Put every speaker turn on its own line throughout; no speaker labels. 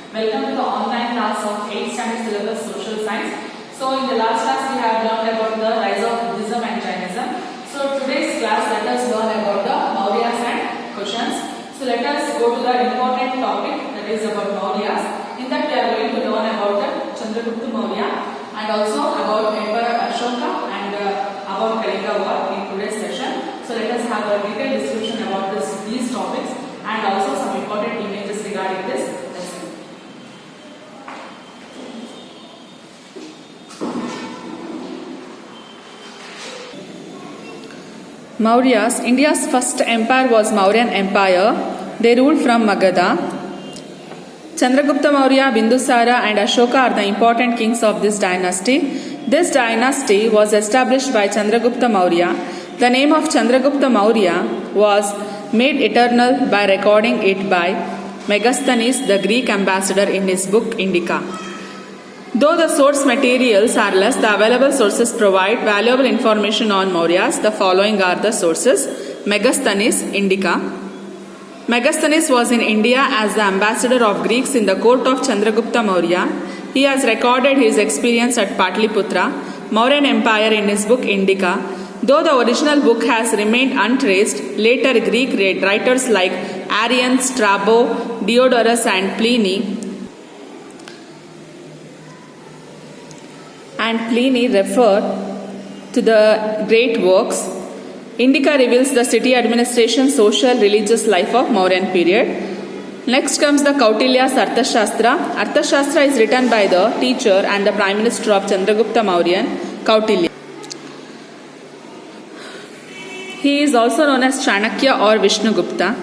Welcome to the online class of 8th standard syllabus Social Science. So in the last class we have learned about the rise of Buddhism and Jainism. So today's class let us learn about the Mauryas and Kushans. So let us go to the important topic, that is about Mauryas. In that we are going to learn about the Chandragupta Maurya and also about Emperor Ashoka and about Kalinga War in today's session. So let us have a detailed discussion about these topics and also some important images regarding this lesson. Mauryas. India's first empire was Mauryan Empire. They ruled from Magadha. Chandragupta Maurya, Bindusara and Ashoka are the important kings of this dynasty. This dynasty was established by Chandragupta Maurya. The name of Chandragupta Maurya was made eternal by recording it by Megasthenes, the Greek ambassador, in his book Indica. Though the source materials are less, the available sources provide valuable information on Mauryas. The following are the sources. Megasthenes, Indica. Megasthenes was in India as the ambassador of Greeks in the court of Chandragupta Maurya. He has recorded his experience at Patliputra, Mauryan Empire, in his book Indica. Though the original book has remained untraced, later Greek writers like Arrian, Strabo, Diodorus and Pliny refer to the great works. Indica reveals the city administration, social, religious life of Mauryan period. Next comes the Kautilya's Arthashastra. Arthashastra is written by the teacher and the Prime Minister of Chandragupta Maurya, Kautilya. He is also known as Chanakya or Vishnugupta.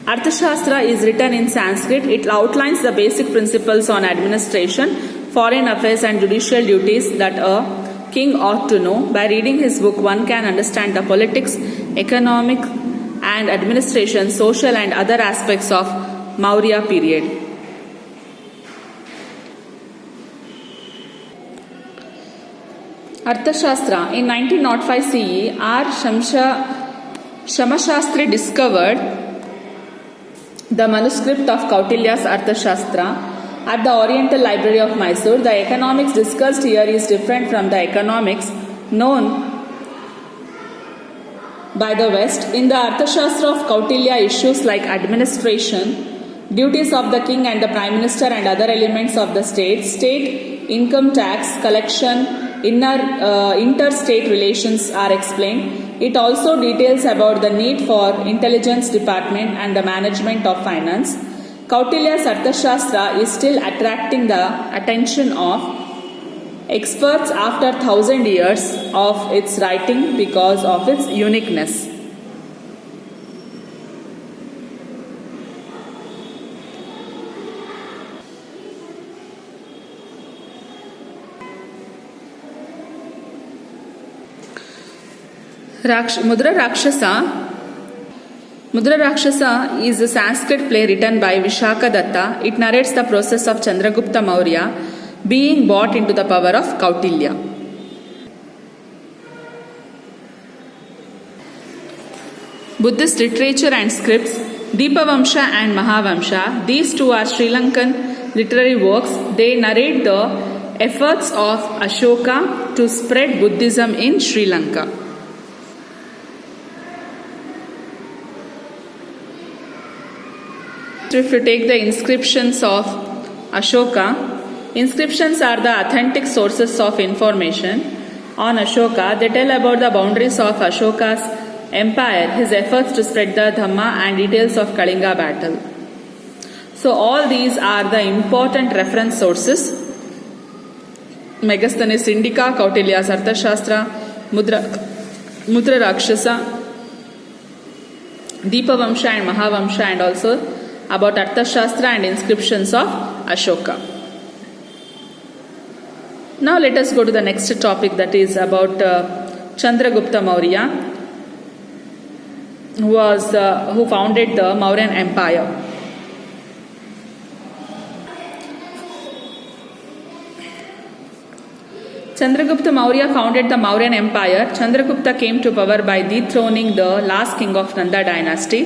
Arthashastra is written in Sanskrit. It outlines the basic principles on administration, foreign affairs and judicial duties that a king ought to know. By reading his book, one can understand the politics, economic and administration, social and other aspects of Maurya period. Arthashastra. In 1905 CE, R. Shamashastri discovered the manuscript of Kautilya's Arthashastra at the Oriental Library of Mysore. The economics discussed here is different from the economics known by the West. In the Arthashastra of Kautilya, issues like administration, duties of the king and the prime minister and other elements of the state income tax collection, interstate relations are explained. It also details about the need for intelligence department and the management of finance. Kautilya's Arthashastra is still attracting the attention of experts after 1,000 years of its writing because of its uniqueness. Mudra Rakshasa is a Sanskrit play written by Vishaka Datta. It narrates the process of Chandragupta Maurya being brought into the power of Kautilya. Buddhist literature and scripts, Deepavamsha and Mahavamsha. These two are Sri Lankan literary works. They narrate the efforts of Ashoka to spread Buddhism in Sri Lanka. If you take the inscriptions of Ashoka, inscriptions are the authentic sources of information on Ashoka. They tell about the boundaries of Ashoka's empire, his efforts to spread the Dhamma and details of Kalinga battle. So all these are the important reference sources. Megasthenes, Indica, Kautilya's Arthashastra, Mudra Rakshasa, Deepavamsha and Mahavamsha, and also about Arthashastra and inscriptions of Ashoka. Now let us go to the next topic, that is about Chandragupta Maurya, who founded the Mauryan Empire. Chandragupta Maurya founded the Mauryan Empire. Chandragupta came to power by dethroning the last king of Nanda dynasty.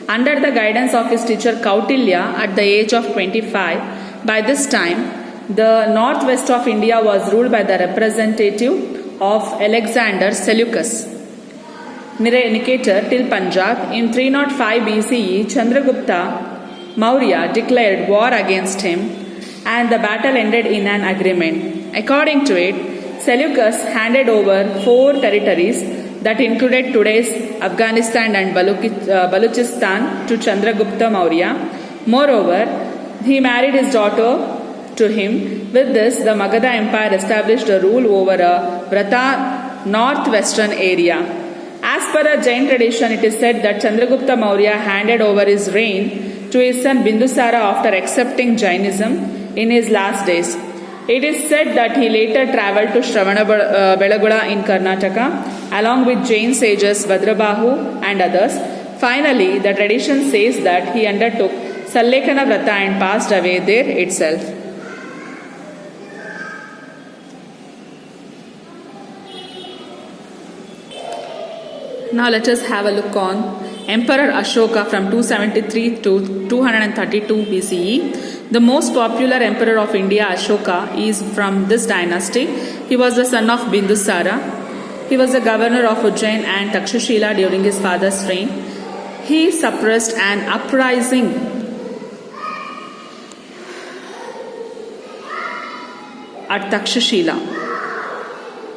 Under the guidance of his teacher Kautilya at the age of 25, by this time, the northwest of India was ruled by the representative of Alexander Seleucus Nicator till Punjab. In 305 BCE, Chandragupta Maurya declared war against him and the battle ended in an agreement. According to it, Seleucus handed over 4 territories that included today's Afghanistan and Baluchistan to Chandragupta Maurya. Moreover, he married his daughter to him. With this, the Magadha Empire established a rule over a Vrata northwestern area. As per a Jain tradition, it is said that Chandragupta Maurya handed over his reign to his son Bindusara after accepting Jainism in his last days. It is said that he later travelled to Shravanabelagola in Karnataka along with Jain sages Bhadrabahu and others. Finally, the tradition says that he undertook Sallekana Vrata and passed away there itself. Now let us have a look on Emperor Ashoka from 273 to 232 BCE. The most popular emperor of India, Ashoka, is from this dynasty. He was the son of Bindusara. He was the governor of Ujjain and Takshashila during his father's reign. He suppressed an uprising at Takshashila.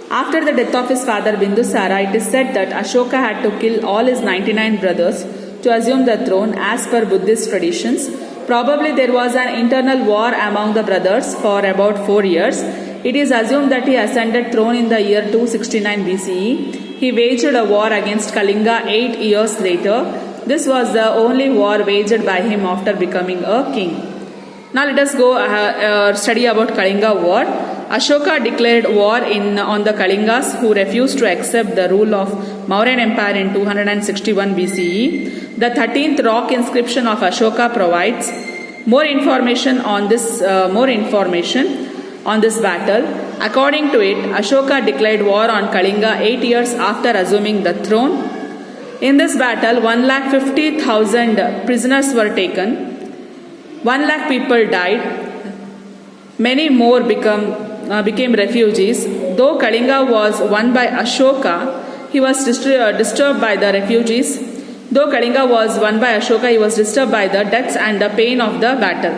After the death of his father Bindusara, it is said that Ashoka had to kill all his 99 brothers to assume the throne as per Buddhist traditions. Probably there was an internal war among the brothers for about 4 years. It is assumed that he ascended throne in the year 269 BCE. He waged a war against Kalinga 8 years later. This was the only war waged by him after becoming a king. Now let us go study about Kalinga war. Ashoka declared war on the Kalingas who refused to accept the rule of Mauryan Empire in 261 BCE. The 13th rock inscription of Ashoka provides more information on this battle. According to it, Ashoka declared war on Kalinga 8 years after assuming the throne. In this battle, 150,000 prisoners were taken. 1 lakh people died. Many more became refugees. Though Kalinga was won by Ashoka, he was disturbed by the refugees. Though Kalinga was won by Ashoka, he was disturbed by the deaths and the pain of the battle.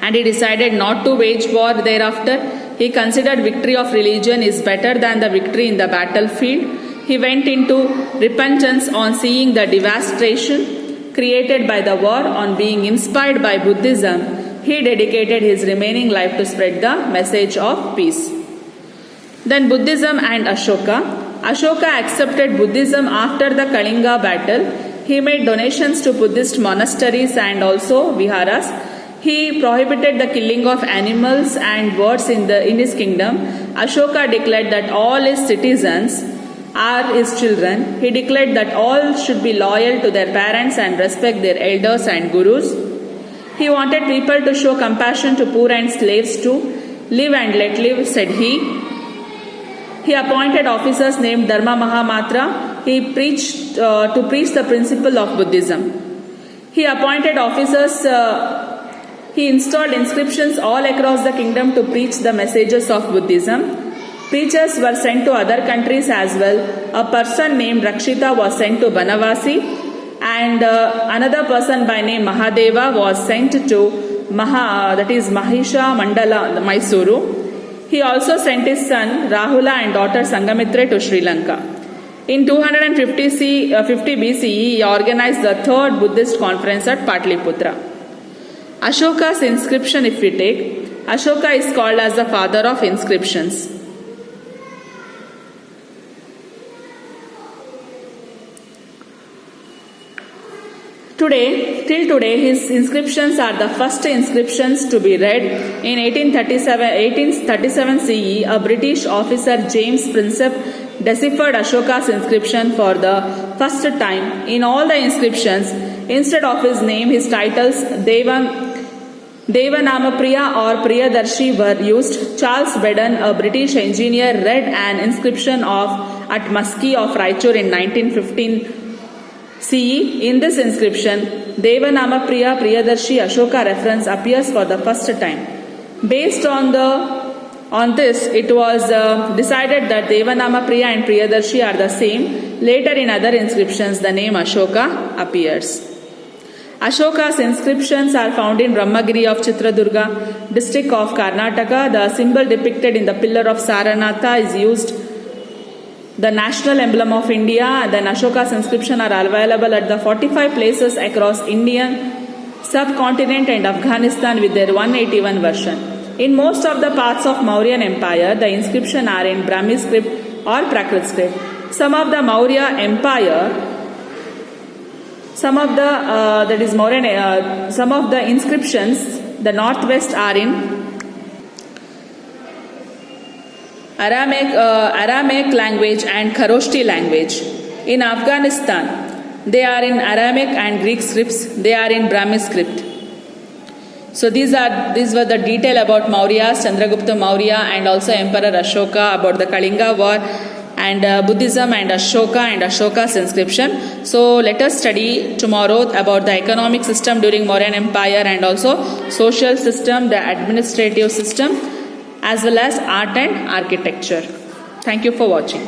And he decided not to wage war thereafter. He considered victory of religion is better than the victory in the battlefield. He went into repentance on seeing the devastation created by the war. On being inspired by Buddhism, he dedicated his remaining life to spread the message of peace. Then Buddhism and Ashoka. Ashoka accepted Buddhism after the Kalinga battle. He made donations to Buddhist monasteries and also viharas. He prohibited the killing of animals and birds in his kingdom. Ashoka declared that all his citizens are his children. He declared that all should be loyal to their parents and respect their elders and gurus. He wanted people to show compassion to poor and slaves too. Live and let live, said he. He appointed officers named Dharma Mahamatra. He preached to preach the principle of Buddhism. He appointed officers. He installed inscriptions all across the kingdom to preach the messages of Buddhism. Preachers were sent to other countries as well. A person named Rakshita was sent to Banavasi, and another person by name Mahadeva was sent to Mahisha Mandala, Mysuru. He also sent his son Rahula and daughter Sangamitra to Sri Lanka. In 250 BCE, he organized the 3rd Buddhist conference at Patliputra. Ashoka's inscription, if we take, Ashoka is called as the father of inscriptions. Till today, his inscriptions are the first inscriptions to be read. In 1837 CE, a British officer, James Prinsep, deciphered Ashoka's inscription for the first time. In all the inscriptions, instead of his name, his titles Devanamapriya or Priyadarshi were used. Charles Bedden, a British engineer, read an inscription at Maski of Raichur in 1915 CE. In this inscription, Devanamapriya Priyadarshi Ashoka reference appears for the first time. Based on this, it was decided that Devanamapriya and Priyadarshi are the same. Later in other inscriptions, the name Ashoka appears. Ashoka's inscriptions are found in Brahmagiri of Chitradurga, district of Karnataka. The symbol depicted in the pillar of Saranatha is used. The national emblem of India, then Ashoka's inscription are available at the 45 places across Indian subcontinent and Afghanistan with their 181 version. In most of the parts of Mauryan Empire, the inscription are in Brahmi script or Prakrit script. Some of the Maurya Empire, some of the inscriptions, the northwest are in Aramaic language and Kharoshti language. In Afghanistan, they are in Aramaic and Greek scripts. They are in Brahmi script. So these were the detail about Mauryas, Chandragupta Maurya, and also Emperor Ashoka, about the Kalinga War, and Buddhism and Ashoka's inscription. So let us study tomorrow about the economic system during Mauryan Empire, and also social system, the administrative system, as well as art and architecture. Thank you for watching.